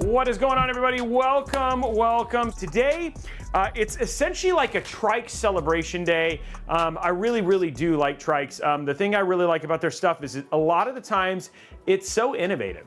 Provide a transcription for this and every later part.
What is going on, everybody? Welcome. Today, it's essentially like a Tryx celebration day. I really do like Tryx. The thing I really like about their stuff is a lot of the times it's so innovative.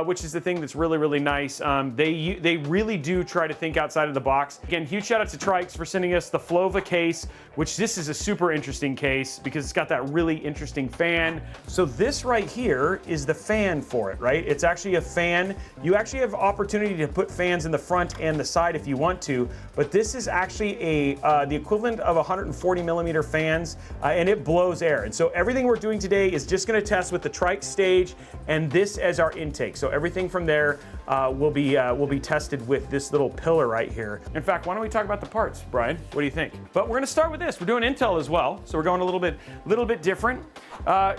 Which is the thing that's really nice. They really do try to think outside of the box. Again, huge shout out to Tryx for sending us the Flova case, which this is a super interesting case because it's got that really interesting fan. So this right here is the fan for it, right? It's actually a fan. You actually have opportunity to put fans in the front and the side if you want to, but this is actually the equivalent of 140 millimeter fans, and it blows air. And so everything we're doing today is just gonna test with the Tryx Stage and this as our intake. So everything from there will be tested with this little pillar right here. In fact, why don't we talk about the parts, Brian? What do you think? But we're gonna start with this. We're doing Intel as well, so we're going a little bit different.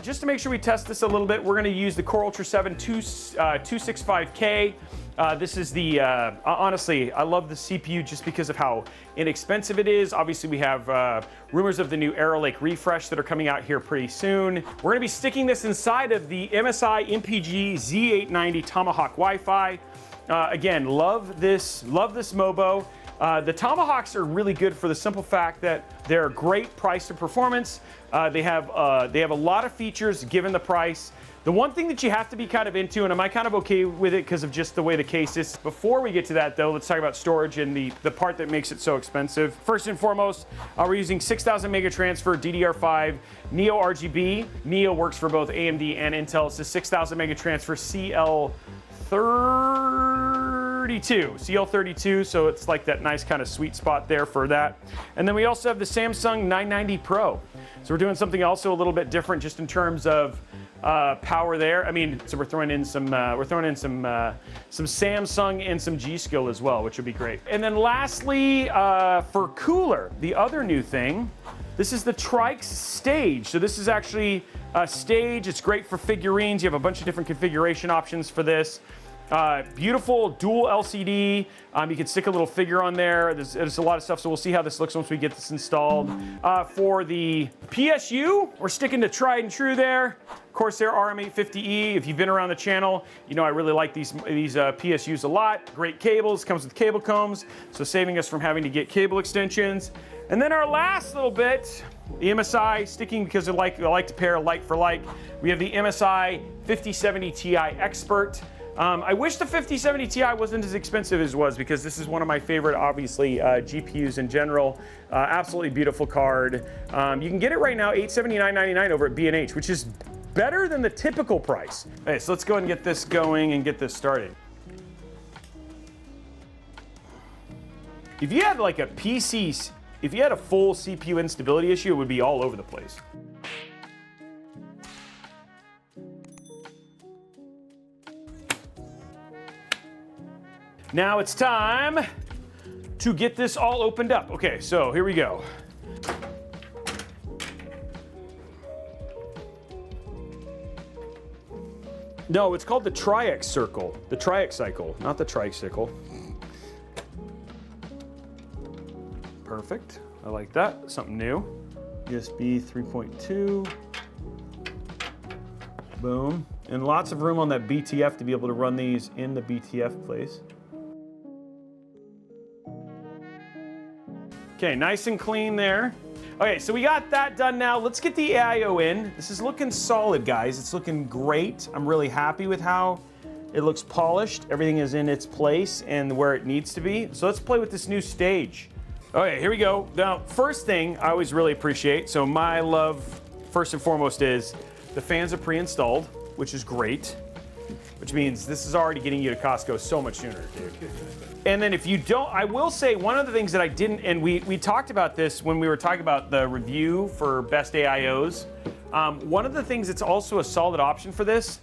Just to make sure we test this a little bit, we're gonna use the Core Ultra 7 265K. This is the, honestly, I love the CPU just because of how inexpensive it is. Obviously, we have rumors of the new Arrow Lake refresh that are coming out here pretty soon. We're gonna be sticking this inside of the MSI MPG Z890 Tomahawk Wi-Fi. Again, love this Mobo. The Tomahawks are really good for the simple fact that they're great price to performance. They have a lot of features given the price. The one thing that you have to be kind of into, and I'm kind of okay with it because of just the way the case is. Before we get to that though, let's talk about storage and the part that makes it so expensive. First and foremost, we're using 6,000 mega transfer DDR5 Neo RGB. Neo works for both AMD and Intel. It's a 6,000 mega transfer CL32, so it's like that nice kind of sweet spot there for that. And then we also have the Samsung 990 Pro. So we're doing something also a little bit different just in terms of power there. I mean, so we're throwing in some Samsung and some G-Skill as well, which would be great. And then lastly, for cooler, the other new thing, this is the Tryx Stage. So this is actually a stage. It's great for figurines. You have a bunch of different configuration options for this. Beautiful dual LCD. You can stick a little figure on there. There's a lot of stuff, so we'll see how this looks once we get this installed. For the PSU, we're sticking to tried and true there. Corsair RM850E. If you've been around the channel, you know I really like these PSUs a lot. Great cables, comes with cable combs, so saving us from having to get cable extensions. And then our last little bit, the MSI, sticking because I like to pair like for like. We have the MSI 5070 Ti Expert. I wish the 5070 Ti wasn't as expensive as it was because this is one of my favorite, obviously, GPUs in general. Absolutely beautiful card. You can get it right now, $879.99 over at B&H, which is better than the typical price. Okay, so let's go ahead and get this going and get this started. If you had like a PC, if you had a full CPU instability issue, it would be all over the place. Now it's time to get this all opened up. Okay, so here we go. No, it's called the Tryx Circle. The Tryx Cycle, not the Tricycle. Perfect, I like that, something new. USB 3.2. Boom, and lots of room on that BTF to be able to run these in the BTF place. Okay, nice and clean there. Okay, so we got that done now. Let's get the AIO in. This is looking solid, guys. It's looking great. I'm really happy with how it looks polished. Everything is in its place and where it needs to be. So let's play with this new stage. Okay, here we go. Now, first thing I always really appreciate, so my love, first and foremost, is the fans are pre-installed, which is great, which means this is already getting you to Costco so much sooner, dude. And then if you don't, I will say one of the things that I didn't, and we talked about this when we were talking about the review for best AIOs. One of the things that's also a solid option for this,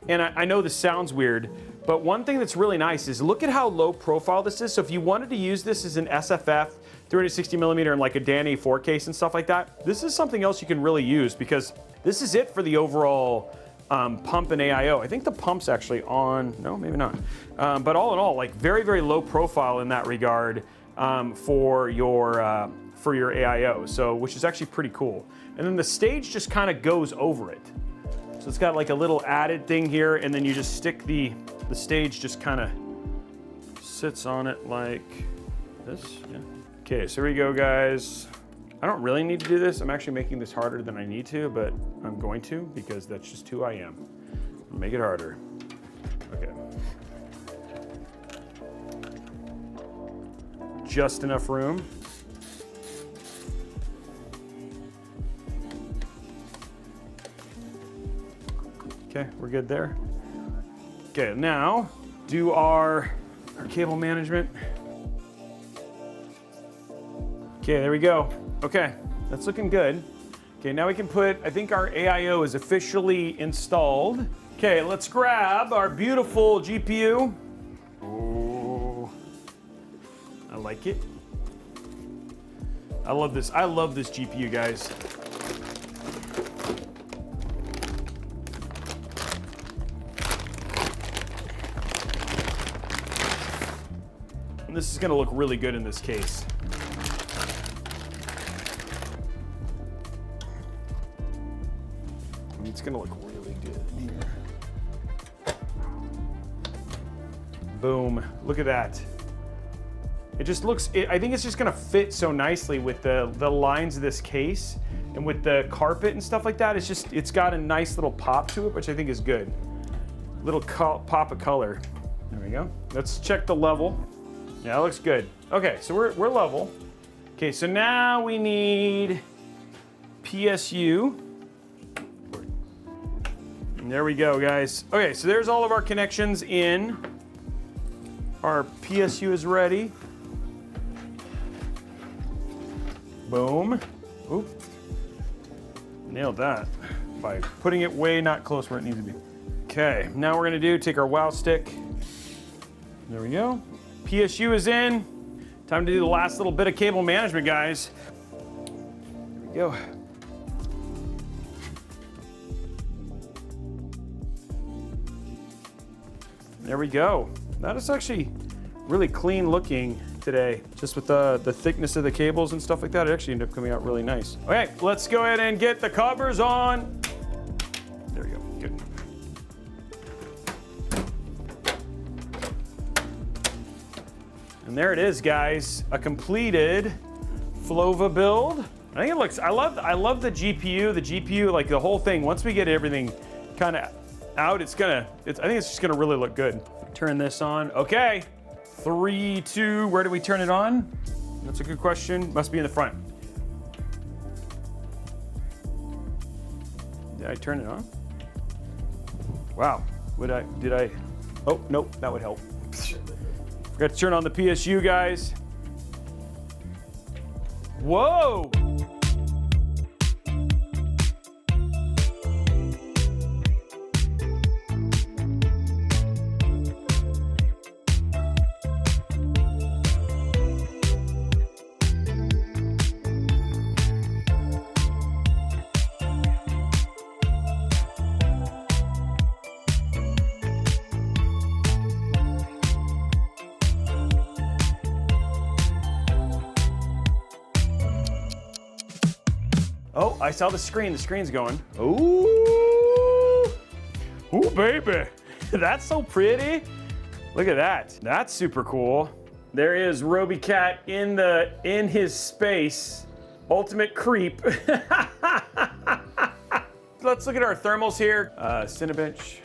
and I know this sounds weird, but one thing that's really nice is look at how low profile this is. So if you wanted to use this as an SFF, 360 millimeter and like a Dan A4 case and stuff like that, this is something else you can really use because this is it for the overall pump and AIO. I think the pump's actually on, no, maybe not. But all in all, like very low profile in that regard for your AIO, so which is actually pretty cool. And then the stage just kind of goes over it. So it's got like a little added thing here, and then you just stick the stage just kind of sits on it like this, yeah. Okay, so here we go, guys. I don't really need to do this. I'm actually making this harder than I need to, but I'm going to because that's just who I am. Make it harder. Okay. Just enough room. Okay, we're good there. Okay, now do our cable management. Okay, there we go. Okay, that's looking good. Okay, now we can put, I think our AiO is officially installed. Okay, let's grab our beautiful GPU. Oh, I like it. I love this GPU, guys. And this is gonna look really good in this case. It's gonna look really good here. Boom, look at that. It just looks, I think it's just gonna fit so nicely with the lines of this case and with the carpet and stuff like that. It's got a nice little pop to it, which I think is good. Little pop of color. There we go. Let's check the level. Yeah, it looks good. Okay, so we're level. Okay, so now we need PSU. And there we go, guys. Okay, so there's all of our connections in. Our PSU is ready. Boom. Oop. Nailed that by putting it way not close where it needs to be. Okay, now we're gonna take our wow stick. There we go. PSU is in. Time to do the last little bit of cable management, guys. There we go. There we go. That is actually really clean looking today. Just with the thickness of the cables and stuff like that, it actually ended up coming out really nice. Okay, let's go ahead and get the covers on. There we go, good. And there it is, guys. A completed Flova build. I think it looks, I love the GPU, like the whole thing. Once we get everything kind of out, I think it's just gonna really look good. Turn this on. Okay, 3, 2, where do we turn it on? That's a good question. Must be in the front. Did I turn it on? Wow, did I? Oh, nope, that would help. Forgot to turn on the PSU, guys. Whoa! Oh, I saw the screen. The screen's going. Ooh, ooh, baby. That's so pretty. Look at that. That's super cool. There is Robeycat in his space. Ultimate creep. Let's look at our thermals here. Cinebench.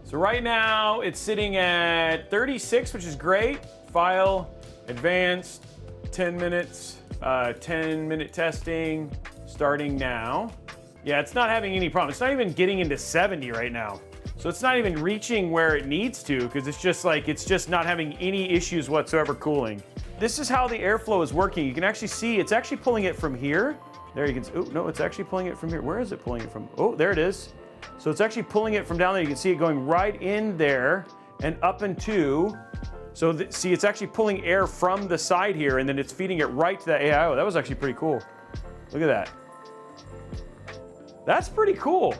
So right now it's sitting at 36, which is great. File, advanced, 10 minutes, 10-minute testing. Starting now. Yeah, it's not having any problem. It's not even getting into 70 right now. So it's not even reaching where it needs to because it's just not having any issues whatsoever cooling. This is how the airflow is working. You can actually see it's actually pulling it from here. There you can see, oh no, it's actually pulling it from here. Where is it pulling it from? Oh, there it is. So it's actually pulling it from down there. You can see it going right in there and up into, so see, it's actually pulling air from the side here and then it's feeding it right to the AiO. That was actually pretty cool. Look at that. That's pretty cool.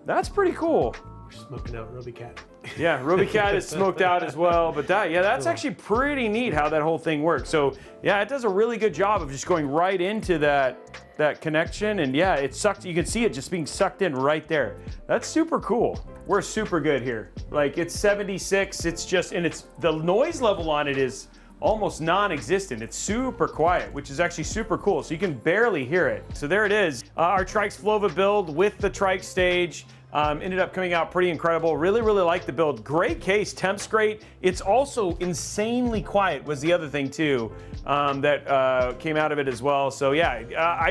That's pretty cool. We're smoking out Robeycat. Yeah, Robeycat is smoked out as well, but that's actually pretty neat how that whole thing works. So yeah, it does a really good job of just going right into that that connection, and yeah, it sucked. You can see it just being sucked in right there. That's super cool. We're super good here. Like, it's 76, it's just, and it's, the noise level on it is almost non-existent. It's super quiet, which is actually super cool. So you can barely hear it. So there it is. Our Tryx Flova build with the Tryx Stage. Ended up coming out pretty incredible. Really, really like the build. Great case, temps great. It's also insanely quiet was the other thing too that came out of it as well. So yeah,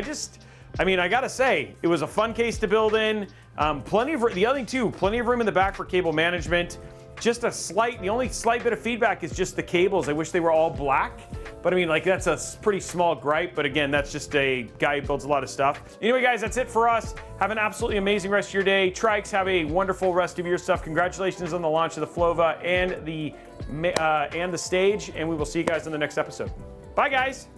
I mean, I gotta say, it was a fun case to build in. The other thing too, plenty of room in the back for cable management. Just the only slight bit of feedback is just the cables. I wish they were all black. But I mean, like, that's a pretty small gripe. But again, that's just a guy who builds a lot of stuff. Anyway, guys, that's it for us. Have an absolutely amazing rest of your day. Tryx, have a wonderful rest of your stuff. Congratulations on the launch of the Flova and the Stage. And we will see you guys in the next episode. Bye, guys.